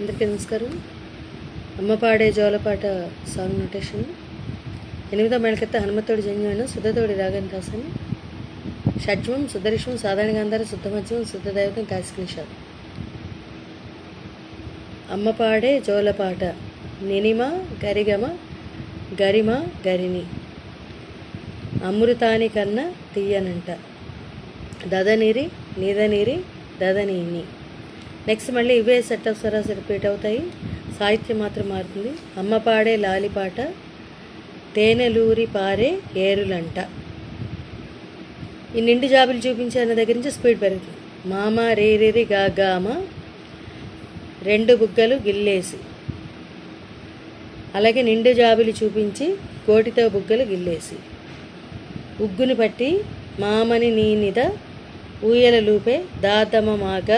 అందరికీ నమస్కారం. అమ్మ పాడే జోలపాట సాంగ్ నోటేషన్. 8వ మేళకెత్త హనుమతోడి జంజాను శుద్ధతోడి రాగని రాశాను. షడ్జం శుద్ధరిషం సాధారణ గాంధార శుద్ధమధ్యం శుద్ధదైవతం కాశిక నిషాదం. అమ్మ పాడే జోలపాట నినిమ గరిగమ గరిమ గరిని అమృతాని కన్నా తీయనంట దదనిరి నిదనిరి దదనీని. నెక్స్ట్ మళ్ళీ ఇవే సెట్ ఆఫ్ స్వరాస్ రిపీట్ అవుతాయి, సాహిత్యం మాత్రం మారుతుంది. అమ్మ పాడే లాలిపాట తేనెలూరి పారే ఏరులంట. ఈ నిండు జాబులు చూపించే అన్న దగ్గర నుంచి స్పీడ్ పెరుగుతుంది. మామ రేరిరి గాగామ రెండు బుగ్గలు గిల్లేసి, అలాగే నిండు జాబులు చూపించి కోటితో బుగ్గలు గిల్లేసి, ఉగ్గుని పట్టి మామని నీనిద ఊయల లూపే దాదమ మాగ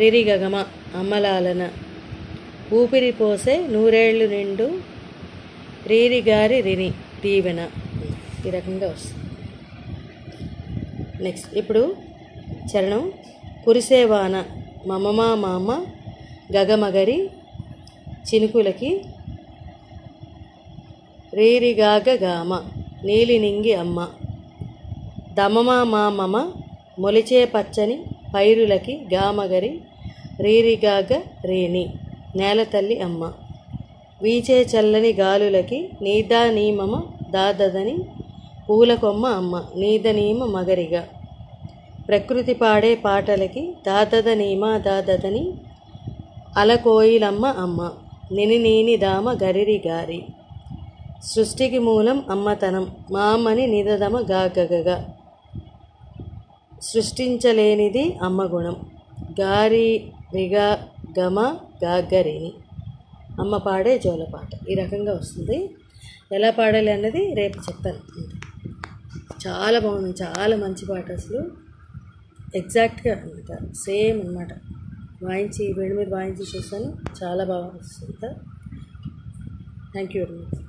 రిరిగగమ అమ్మలాలన ఊపిరి పోసే నూరేళ్లు నిండు రీరిగారి రిని దీవెన. ఈ రకంగా వస్తుంది. నెక్స్ట్ ఇప్పుడు చరణం. కురిసేవాన మమమా మామ గగమగరి చినుకులకి రీరిగాగ గామ నీలి నింగి అమ్మ దమమా మామమ మొలిచే పచ్చని పైరులకి గామగరి రీరిగాగ రేణి నేల తల్లి అమ్మ వీచే చల్లని గాలులకి నీదా నీమమ దాదదని పూలకొమ్మ అమ్మ నీద నీమ మగరిగా ప్రకృతి పాడే పాటలకి దాదద నీమ దాదదని అలకోయిలమ్మ అమ్మ నిని నీని దామ గరిరి గారి సృష్టికి మూలం అమ్మతనం మామని నిదదమ గాగగగా సృష్టించలేనిది అమ్మ గుణం గారి రిగా గమ గాగరిని. అమ్మ పాడే జోలపాట ఈ రకంగా వస్తుంది. ఎలా పాడాలి అన్నది రేపు చెప్తాను. చాలా బాగుంది, చాలా మంచి పాట. అసలు ఎగ్జాక్ట్గా అనమాట, సేమ్ అనమాట. వాయించి వేడి మీద వాయించి చూస్తాను, చాలా బాగా వస్తుంది. Thank you very much.